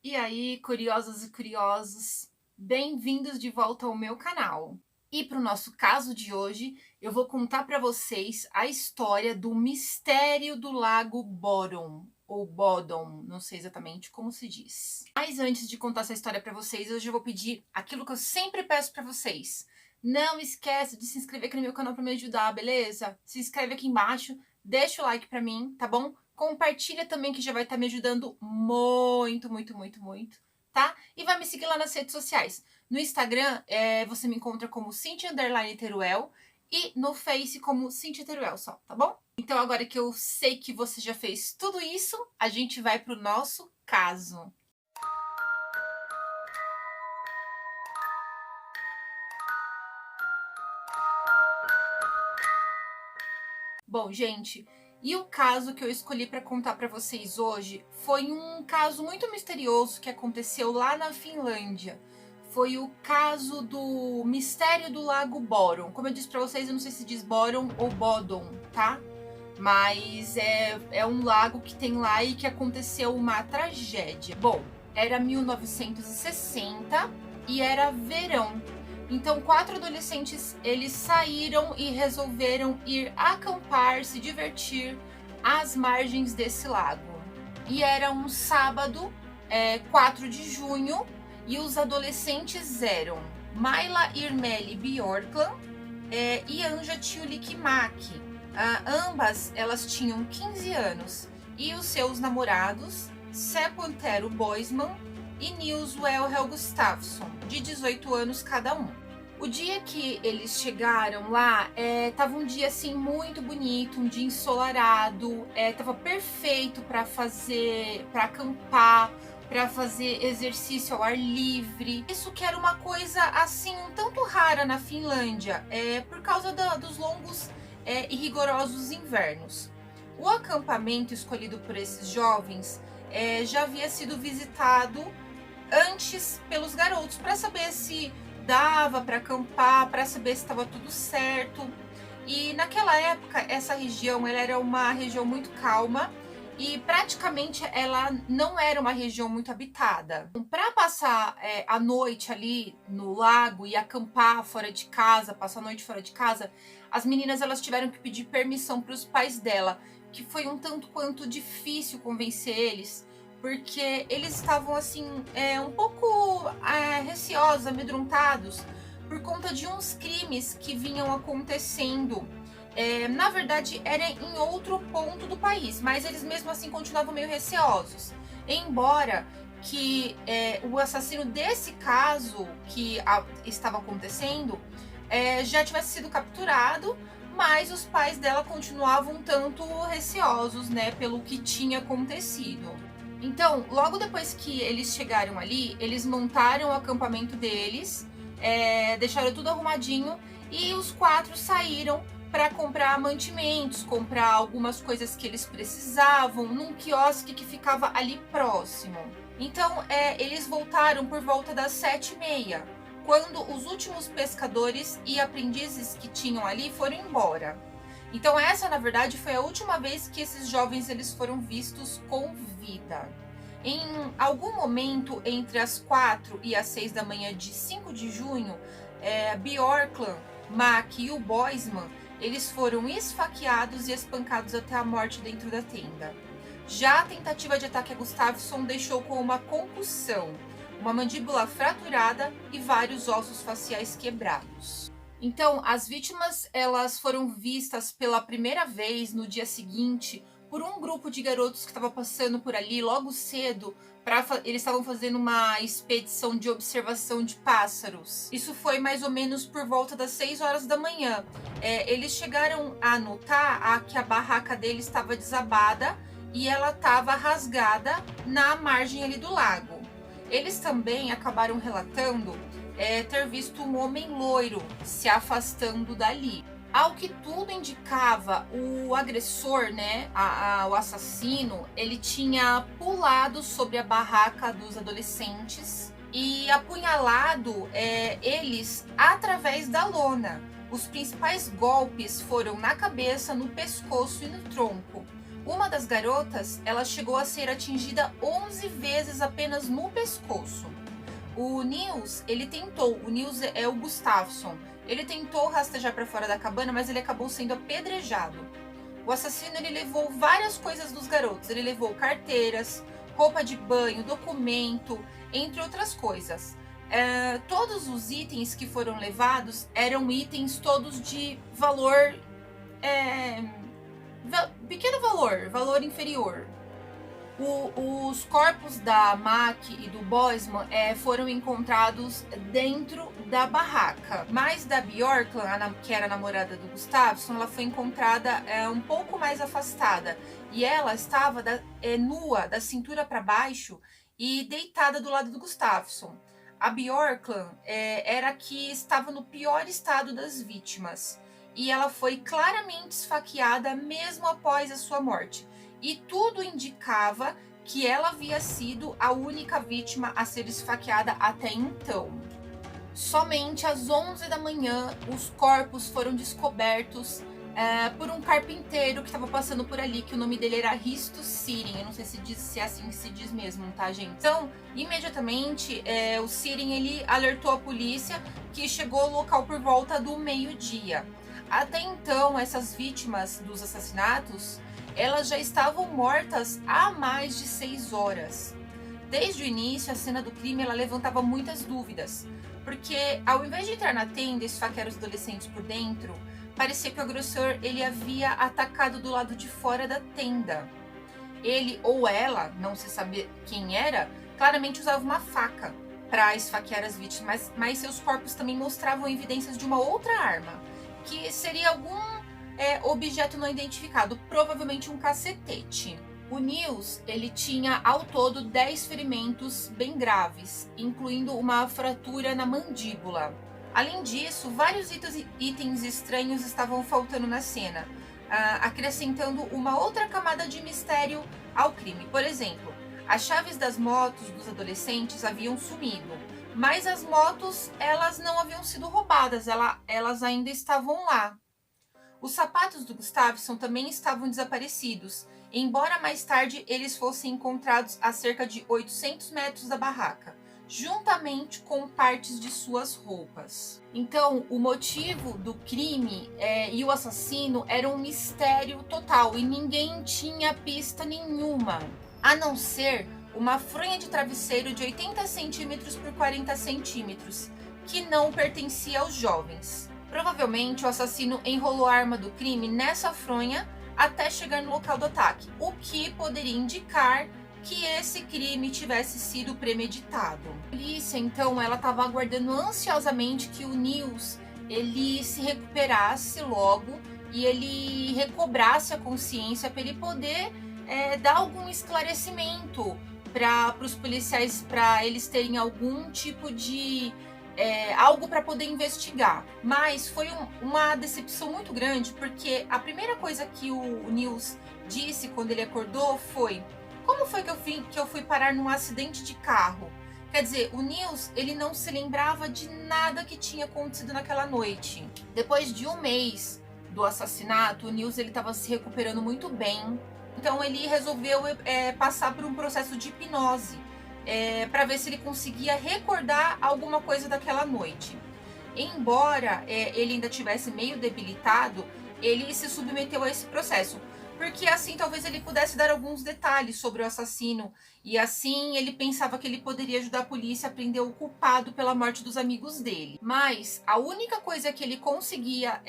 E aí, curiosas e curiosos, bem-vindos de volta ao meu canal. E para o nosso caso de hoje, eu vou contar para vocês a história do mistério do Lago Bodom, ou Bodom, não sei exatamente como se diz. Mas antes de contar essa história para vocês, hoje eu vou pedir aquilo que eu sempre peço para vocês. Não esqueça de se inscrever aqui no meu canal para me ajudar, beleza? Se inscreve aqui embaixo, deixa o like para mim, tá bom? Compartilha também que já vai estar me ajudando muito, muito, muito, muito, tá? E vai me seguir lá nas redes sociais. No Instagram, você me encontra como Cintia_Teruel e no Face como Cintia Teruel só, tá bom? Então agora que eu sei que você já fez tudo isso, a gente vai pro nosso caso. Bom, gente, e o caso que eu escolhi para contar para vocês hoje foi um caso muito misterioso que aconteceu lá na Finlândia. Foi o caso do mistério do Lago Boron. Como eu disse para vocês, eu não sei se diz Boron ou Bodom, tá? Mas é um lago que tem lá e que aconteceu uma tragédia. Bom, era 1960 e era verão. Então, 4 adolescentes, eles saíram e resolveram ir acampar, se divertir às margens desse lago. E era um sábado, 4 de junho, e os adolescentes eram Maila Irmeli Bjorkland e Anja Tjulikimäki. Ambas, elas tinham 15 anos. E os seus namorados, Seppo Antero Boisman e Nils Welhel Gustafsson, de 18 anos cada um. O dia que eles chegaram lá, tava um dia assim muito bonito, um dia ensolarado, tava perfeito para acampar, para fazer exercício ao ar livre. Isso que era uma coisa assim um tanto rara na Finlândia, por causa dos longos e rigorosos invernos. O acampamento escolhido por esses jovens já havia sido visitado antes pelos garotos para saber se dava para acampar, para saber se estava tudo certo. E naquela época essa região ela era uma região muito calma e praticamente ela não era uma região muito habitada. Para passar a noite ali no lago e acampar fora de casa, passar a noite fora de casa, as meninas elas tiveram que pedir permissão para os pais dela, que foi um tanto quanto difícil convencer eles, porque eles estavam assim um pouco receosos, amedrontados por conta de uns crimes que vinham acontecendo. Na verdade, era em outro ponto do país, mas eles mesmo assim continuavam meio receosos. Embora que o assassino desse caso que estava acontecendo já tivesse sido capturado, mas os pais dela continuavam um tanto receosos, né, pelo que tinha acontecido. Então, logo depois que eles chegaram ali, eles montaram o acampamento deles, deixaram tudo arrumadinho e os 4 saíram para comprar mantimentos, comprar algumas coisas que eles precisavam num quiosque que ficava ali próximo. Então, eles voltaram por volta das 7h30, quando os últimos pescadores e aprendizes que tinham ali foram embora. Então essa, na verdade, foi a última vez que esses jovens eles foram vistos com vida. Em algum momento entre as 4 e as 6 da manhã de 5 de junho, Bjorkland, Mack e o Boisman, eles foram esfaqueados e espancados até a morte dentro da tenda. Já a tentativa de ataque a Gustafsson deixou com uma concussão, uma mandíbula fraturada e vários ossos faciais quebrados. Então, as vítimas elas foram vistas pela primeira vez no dia seguinte por um grupo de garotos que estava passando por ali logo cedo. Eles estavam fazendo uma expedição de observação de pássaros. Isso foi mais ou menos por volta das 6 horas da manhã. Eles chegaram a notar que a barraca deles estava desabada e ela estava rasgada na margem ali do lago. Eles também acabaram relatando ter visto um homem loiro se afastando dali. Ao que tudo indicava, o agressor, né, o assassino, ele tinha pulado sobre a barraca dos adolescentes e apunhalado eles através da lona. Os principais golpes foram na cabeça, no pescoço e no tronco. Uma das garotas, ela chegou a ser atingida 11 vezes apenas no pescoço. O Nils é o Gustafsson, ele tentou rastejar para fora da cabana, mas ele acabou sendo apedrejado. O assassino, ele levou várias coisas dos garotos, ele levou carteiras, roupa de banho, documento, entre outras coisas. Todos os itens que foram levados eram itens todos de valor, pequeno valor inferior. Os corpos da Mac e do Boisman foram encontrados dentro da barraca, mas da Björklund, que era a namorada do Gustafsson, ela foi encontrada um pouco mais afastada, e ela estava nua da cintura para baixo e deitada do lado do Gustafsson. A Björklund era a que estava no pior estado das vítimas, e ela foi claramente esfaqueada mesmo após a sua morte. E tudo indicava que ela havia sido a única vítima a ser esfaqueada até então. Somente às 11 da manhã, os corpos foram descobertos por um carpinteiro que estava passando por ali, que o nome dele era Risto Sirin. Eu não sei se é assim que se diz mesmo, tá, gente? Então, imediatamente, o Sirin, ele alertou a polícia, que chegou ao local por volta do meio-dia. Até então, essas vítimas dos assassinatos, elas já estavam mortas há mais de 6 horas. Desde o início, a cena do crime ela levantava muitas dúvidas, porque ao invés de entrar na tenda e esfaquear os adolescentes por dentro, parecia que o agressor ele havia atacado do lado de fora da tenda. Ele ou ela, não se sabe quem era, claramente usava uma faca para esfaquear as vítimas, mas seus corpos também mostravam evidências de uma outra arma, que seria algum objeto não identificado, provavelmente um cacetete. O Nils, ele tinha ao todo 10 ferimentos bem graves, incluindo uma fratura na mandíbula. Além disso, vários itens estranhos estavam faltando na cena, acrescentando uma outra camada de mistério ao crime. Por exemplo, as chaves das motos dos adolescentes haviam sumido, mas as motos elas não haviam sido roubadas, elas ainda estavam lá. Os sapatos do Gustafsson também estavam desaparecidos, embora mais tarde eles fossem encontrados a cerca de 800 metros da barraca, juntamente com partes de suas roupas. Então, o motivo do crime e o assassino era um mistério total, e ninguém tinha pista nenhuma, a não ser uma fronha de travesseiro de 80 centímetros por 40 centímetros, que não pertencia aos jovens. Provavelmente o assassino enrolou a arma do crime nessa fronha até chegar no local do ataque, o que poderia indicar que esse crime tivesse sido premeditado. A polícia, então, ela estava aguardando ansiosamente que o Nils ele se recuperasse logo e ele recobrasse a consciência para ele poder dar algum esclarecimento para os policiais, para eles terem algum tipo de algo para poder investigar. Mas foi uma decepção muito grande, porque a primeira coisa que o Nils disse quando ele acordou foi: como foi que eu fui parar num acidente de carro? Quer dizer, o Nils ele não se lembrava de nada que tinha acontecido naquela noite. Depois de um mês do assassinato, o Nils ele estava se recuperando muito bem. Então ele resolveu passar por um processo de hipnose para ver se ele conseguia recordar alguma coisa daquela noite. Embora ele ainda tivesse meio debilitado, ele se submeteu a esse processo, porque assim talvez ele pudesse dar alguns detalhes sobre o assassino, e assim ele pensava que ele poderia ajudar a polícia a prender o culpado pela morte dos amigos dele. Mas a única coisa que ele conseguia,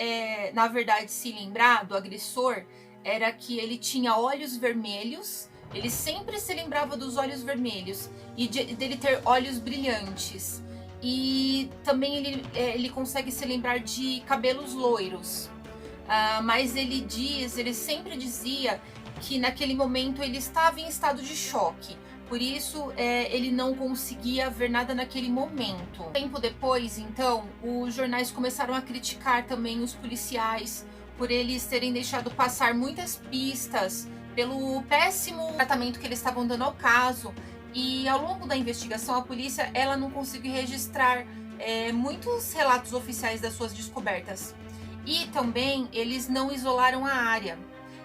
na verdade, se lembrar do agressor era que ele tinha olhos vermelhos. Ele sempre se lembrava dos olhos vermelhos e dele ter olhos brilhantes. E também ele consegue se lembrar de cabelos loiros. Mas ele sempre dizia que naquele momento ele estava em estado de choque. Por isso, ele não conseguia ver nada naquele momento. Tempo depois, então, os jornais começaram a criticar também os policiais por eles terem deixado passar muitas pistas, pelo péssimo tratamento que eles estavam dando ao caso. E ao longo da investigação, a polícia ela não conseguiu registrar muitos relatos oficiais das suas descobertas. E também eles não isolaram a área.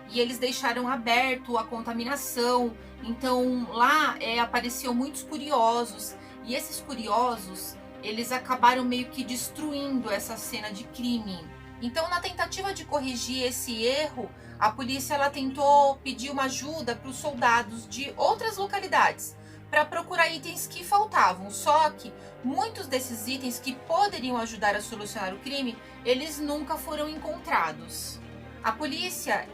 e eles deixaram aberto a contaminação. Então lá apareciam muitos curiosos, e esses curiosos eles acabaram meio que destruindo essa cena de crime. Então, na tentativa de corrigir esse erro, a polícia ela tentou pedir uma ajuda para os soldados de outras localidades para procurar itens que faltavam. Só que muitos desses itens que poderiam ajudar a solucionar o crime, eles nunca foram encontrados. A polícia,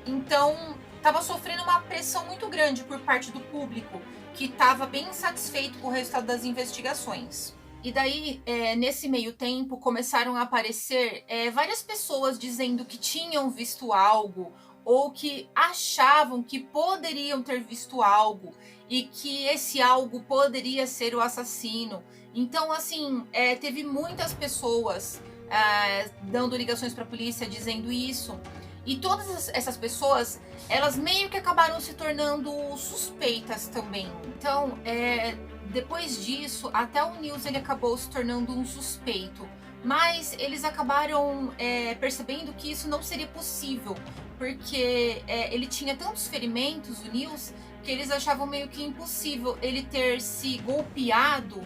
então, estava sofrendo uma pressão muito grande por parte do público, que estava bem insatisfeito com o resultado das investigações. E daí, nesse meio tempo, começaram a aparecer várias pessoas dizendo que tinham visto algo ou que achavam que poderiam ter visto algo e que esse algo poderia ser o assassino. Então, assim, teve muitas pessoas dando ligações para a polícia dizendo isso. E todas essas pessoas, elas meio que acabaram se tornando suspeitas também. Então, depois disso, até o Nils ele acabou se tornando um suspeito. Mas eles acabaram percebendo que isso não seria possível, porque ele tinha tantos ferimentos, o Nils, que eles achavam meio que impossível ele ter se golpeado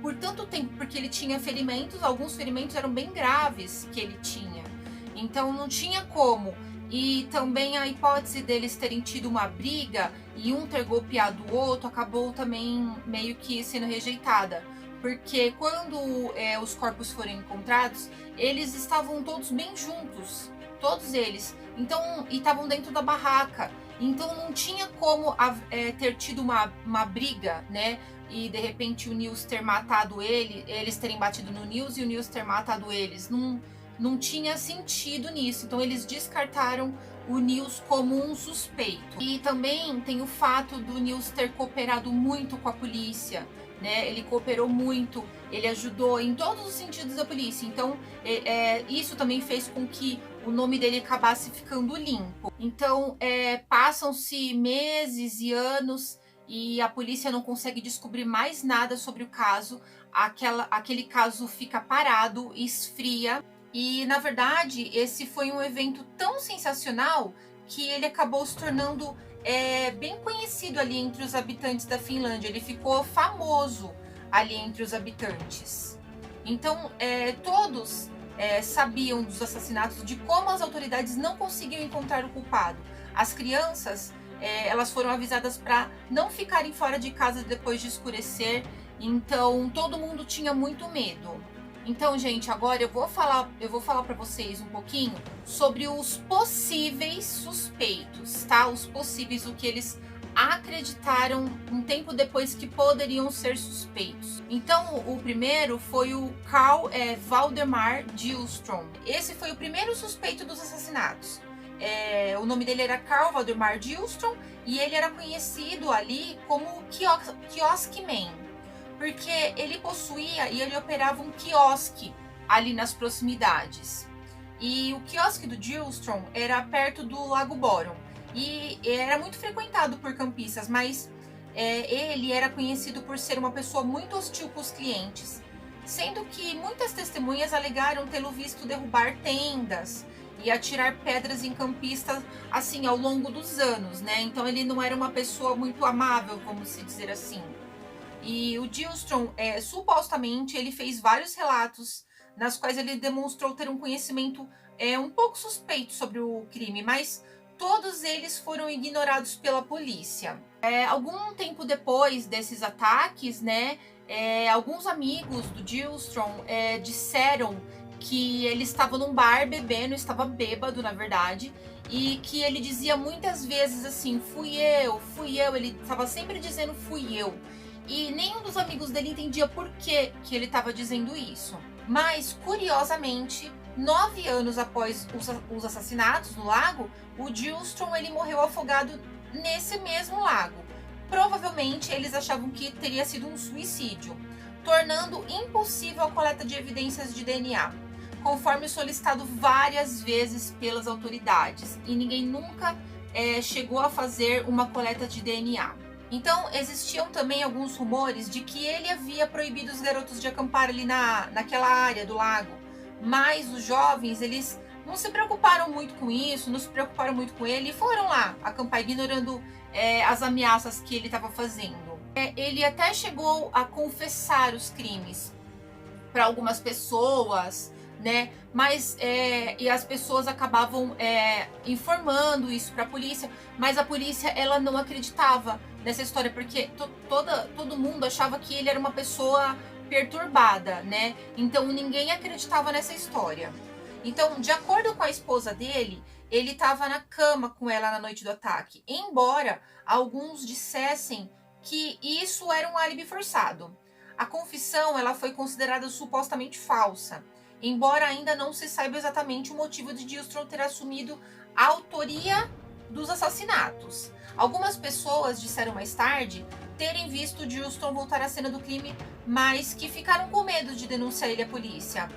por tanto tempo, porque ele tinha ferimentos, alguns ferimentos eram bem graves que ele tinha. Então não tinha como. E também a hipótese deles terem tido uma briga e um ter golpeado o outro acabou também meio que sendo rejeitada. Porque quando os corpos foram encontrados, eles estavam todos bem juntos, todos eles. Então, e estavam dentro da barraca. Então não tinha como ter tido uma briga, né? E de repente o Nils ter matado eles terem batido no Nils e o Nils ter matado eles. Não tinha sentido nisso. Então eles descartaram o Nils como um suspeito. E também tem o fato do Nils ter cooperado muito com a polícia, né? Ele cooperou muito, ele ajudou em todos os sentidos da polícia. Então isso também fez com que o nome dele acabasse ficando limpo. Então passam-se meses e anos e a polícia não consegue descobrir mais nada sobre o caso. Aquele caso fica parado, esfria. E, na verdade, esse foi um evento tão sensacional que ele acabou se tornando bem conhecido ali entre os habitantes da Finlândia. Ele ficou famoso ali entre os habitantes. Então, todos sabiam dos assassinatos, de como as autoridades não conseguiam encontrar o culpado. As crianças, elas foram avisadas para não ficarem fora de casa depois de escurecer. Então, todo mundo tinha muito medo. Então, gente, agora eu vou falar para vocês um pouquinho sobre os possíveis suspeitos, tá? Os possíveis, o que eles acreditaram um tempo depois que poderiam ser suspeitos. Então, o primeiro foi o Carl Valdemar Gillström. Esse foi o primeiro suspeito dos assassinatos. O nome dele era Carl Valdemar Gillström e ele era conhecido ali como Kiosk Man, porque ele possuía e ele operava um quiosque ali nas proximidades. E o quiosque do Gillström era perto do Lago Boron e era muito frequentado por campistas, mas ele era conhecido por ser uma pessoa muito hostil com os clientes, sendo que muitas testemunhas alegaram tê-lo visto derrubar tendas e atirar pedras em campistas assim ao longo dos anos, né? Então ele não era uma pessoa muito amável, vamos se dizer assim. E o Gillström, supostamente, ele fez vários relatos nas quais ele demonstrou ter um conhecimento um pouco suspeito sobre o crime, mas todos eles foram ignorados pela polícia. Algum tempo depois desses ataques, né, alguns amigos do Gillström disseram que ele estava num bar bebendo, estava bêbado, na verdade, e que ele dizia muitas vezes assim, fui eu, ele estava sempre dizendo fui eu. E nenhum dos amigos dele entendia por que ele estava dizendo isso. Mas, curiosamente, 9 anos após os assassinatos no lago, o Gillström ele morreu afogado nesse mesmo lago. Provavelmente, eles achavam que teria sido um suicídio, tornando impossível a coleta de evidências de DNA, conforme solicitado várias vezes pelas autoridades. E ninguém nunca chegou a fazer uma coleta de DNA. Então, existiam também alguns rumores de que ele havia proibido os garotos de acampar ali naquela área do lago. Mas os jovens, eles não se preocuparam muito com isso, não se preocuparam muito com ele e foram lá acampar ignorando as ameaças que ele estava fazendo. Ele até chegou a confessar os crimes para algumas pessoas, né? Mas e as pessoas acabavam informando isso para a polícia, mas a polícia ela não acreditava nessa história porque todo mundo achava que ele era uma pessoa perturbada, né? Então ninguém acreditava nessa história. Então, de acordo com a esposa dele, ele estava na cama com ela na noite do ataque, embora alguns dissessem que isso era um álibi forçado. A confissão ela foi considerada supostamente falsa, embora ainda não se saiba exatamente o motivo de Gilstrom ter assumido a autoria dos assassinatos. Algumas pessoas disseram mais tarde terem visto Gilstrom voltar à cena do crime, mas que ficaram com medo de denunciar ele à polícia.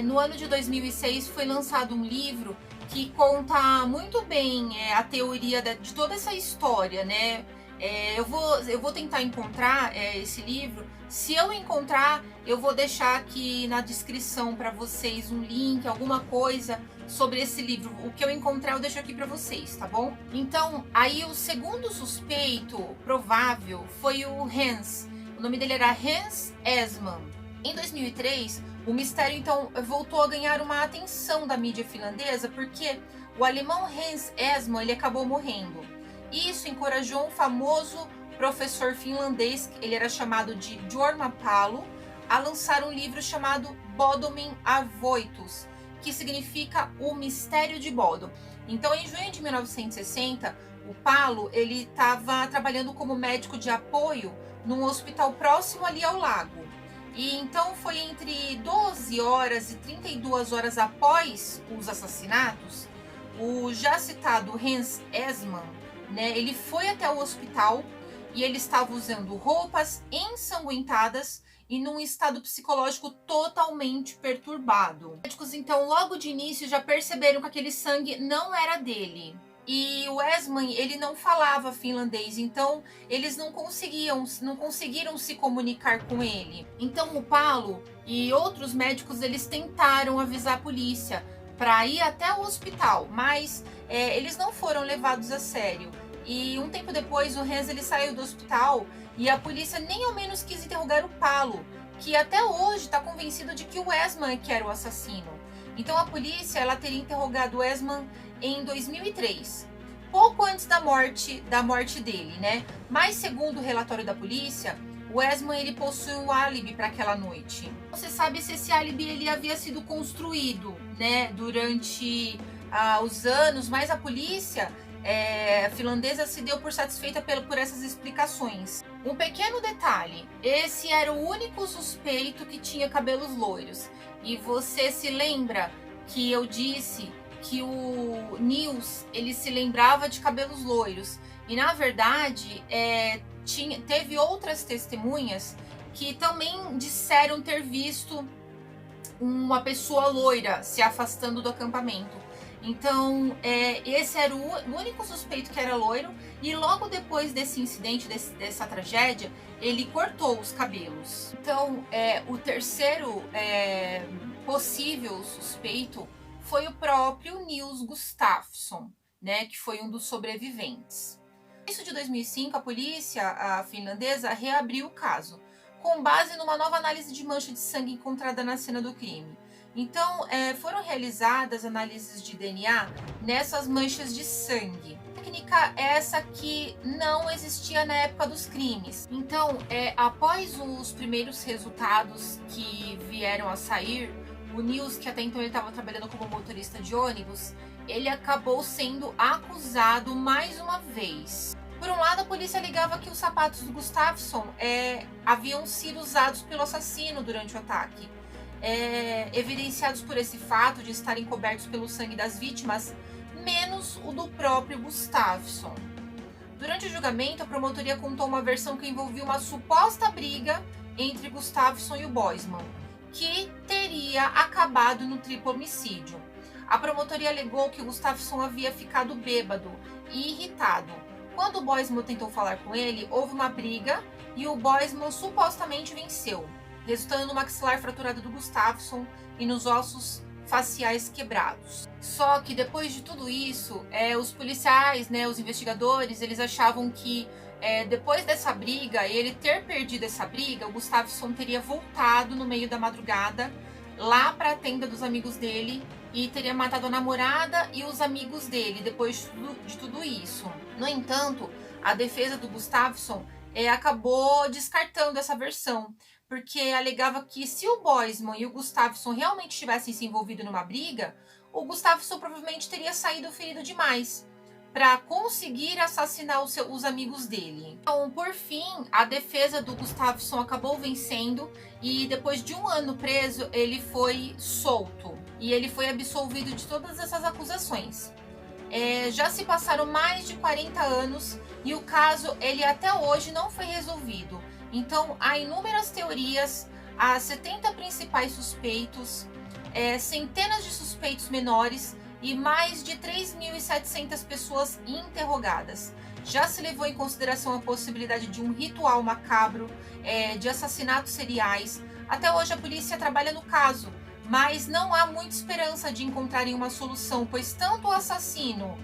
No ano de 2006 foi lançado um livro que conta muito bem a teoria de toda essa história, né? Eu vou tentar encontrar esse livro. Se eu encontrar, eu vou deixar aqui na descrição para vocês um link, alguma coisa sobre esse livro. O que eu encontrar eu deixo aqui para vocês, tá bom? Então, aí o segundo suspeito provável foi o Hans. O nome dele era Hans Esman. Em 2003, o mistério então voltou a ganhar uma atenção da mídia finlandesa porque o alemão Hans Esman ele acabou morrendo. Isso encorajou um famoso professor finlandês, ele era chamado de Jorma Palo, a lançar um livro chamado Bodomin Arvoitus, que significa o mistério de Bodom. Então, em junho de 1960, o Palo ele estava trabalhando como médico de apoio num hospital próximo ali ao lago. E então foi entre 12 horas e 32 horas após os assassinatos, o já citado Hans Esman, né, ele foi até o hospital e ele estava usando roupas ensanguentadas e num estado psicológico totalmente perturbado. Os médicos então logo de início já perceberam que aquele sangue não era dele. E o Esman, ele não falava finlandês, então eles não conseguiram se comunicar com ele. Então o Palo e outros médicos eles tentaram avisar a polícia para ir até o hospital, mas eles não foram levados a sério. E um tempo depois o Hans ele saiu do hospital e a polícia nem ao menos quis interrogar o Palo, que até hoje está convencido de que o Esman que era o assassino. Então a polícia ela teria interrogado o Esman em 2003, pouco antes da morte dele, né? Mas segundo o relatório da polícia, o Esman ele possui um álibi para aquela noite. Não se sabe se esse álibi ele havia sido construído, né, durante os anos, mas a polícia finlandesa se deu por satisfeita por essas explicações. Um pequeno detalhe: esse era o único suspeito que tinha cabelos loiros. E você se lembra que eu disse que o Nils ele se lembrava de cabelos loiros e na verdade teve outras testemunhas que também disseram ter visto uma pessoa loira se afastando do acampamento. Então esse era o único suspeito que era loiro e logo depois desse incidente, dessa tragédia, ele cortou os cabelos. Então o terceiro possível suspeito foi o próprio Nils Gustafsson, né, que foi um dos sobreviventes. No início de 2005, a polícia finlandesa reabriu o caso, com base numa nova análise de mancha de sangue encontrada na cena do crime. Então, foram realizadas análises de DNA nessas manchas de sangue. A técnica essa que não existia na época dos crimes. Então, após os primeiros resultados que vieram a sair, o Nils, que até então ele estava trabalhando como motorista de ônibus, ele acabou sendo acusado mais uma vez. Por um lado, a polícia alegava que os sapatos do Gustafsson haviam sido usados pelo assassino durante o ataque, evidenciados por esse fato de estarem cobertos pelo sangue das vítimas, menos o do próprio Gustafsson. Durante o julgamento, a promotoria contou uma versão que envolvia uma suposta briga entre Gustafsson e o Boisman, que teria acabado no triplo homicídio. A promotoria alegou que o Gustafsson havia ficado bêbado e irritado. Quando o Boisman tentou falar com ele, houve uma briga e o Boisman supostamente venceu, resultando no maxilar fraturado do Gustafsson e nos ossos faciais quebrados. Só que depois de tudo isso, os policiais, né, os investigadores, eles achavam que depois dessa briga, ele ter perdido essa briga, o Gustafsson teria voltado no meio da madrugada lá para a tenda dos amigos dele e teria matado a namorada e os amigos dele depois de tudo isso. No entanto, a defesa do Gustafsson acabou descartando essa versão, porque alegava que se o Boisman e o Gustafsson realmente tivessem se envolvido numa briga, o Gustafsson provavelmente teria saído ferido demais para conseguir assassinar os amigos dele. Então, por fim, a defesa do Gustafsson acabou vencendo e depois de 1 ano preso, ele foi solto e ele foi absolvido de todas essas acusações. Já se passaram mais de 40 anos e o caso ele até hoje não foi resolvido. Então, há inúmeras teorias, há 70 principais suspeitos, centenas de suspeitos menores e mais de 3.700 pessoas interrogadas. Já se levou em consideração a possibilidade de um ritual macabro, de assassinatos seriais. Até hoje a polícia trabalha no caso, mas não há muita esperança de encontrarem uma solução, pois tanto o assassino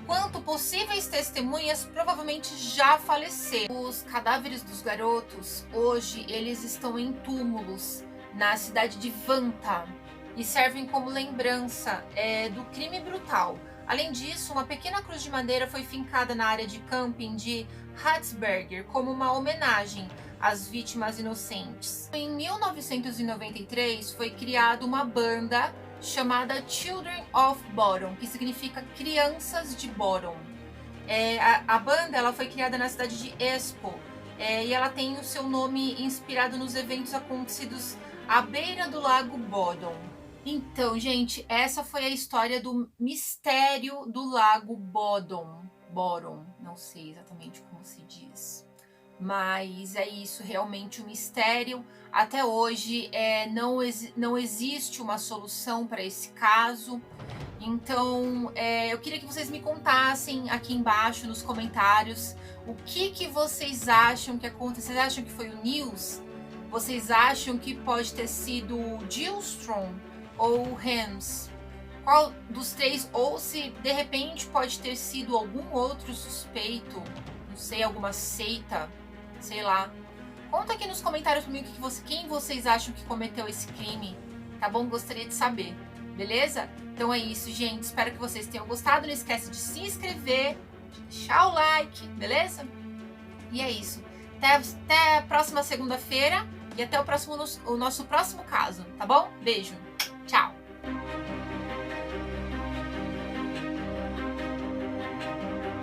quanto possíveis testemunhas provavelmente já faleceram. Os cadáveres dos garotos, hoje, eles estão em túmulos na cidade de Vanta e servem como lembrança do crime brutal. Além disso, uma pequena cruz de madeira foi fincada na área de camping de Hatzberger como uma homenagem às vítimas inocentes. Em 1993, foi criada uma banda chamada Children of Bodom, que significa Crianças de Bodom. A banda ela foi criada na cidade de Espoo e ela tem o seu nome inspirado nos eventos acontecidos à beira do lago Bodom. Então, gente, essa foi a história do mistério do lago Bodom. Bodom, não sei exatamente como se diz. Mas é isso, realmente um mistério. Até hoje não existe uma solução para esse caso. Então eu queria que vocês me contassem aqui embaixo nos comentários o que vocês acham que aconteceu. Vocês acham que foi o Nils? Vocês acham que pode ter sido o Gilstrom ou o Hans? Qual dos três? Ou se de repente pode ter sido algum outro suspeito, não sei, alguma seita, sei lá. Conta aqui nos comentários comigo quem vocês acham que cometeu esse crime, tá bom? Gostaria de saber, beleza? Então é isso, gente. Espero que vocês tenham gostado. Não esquece de se inscrever, de deixar o like, beleza? E é isso. Até a próxima segunda-feira e até o nosso próximo caso, tá bom? Beijo. Tchau.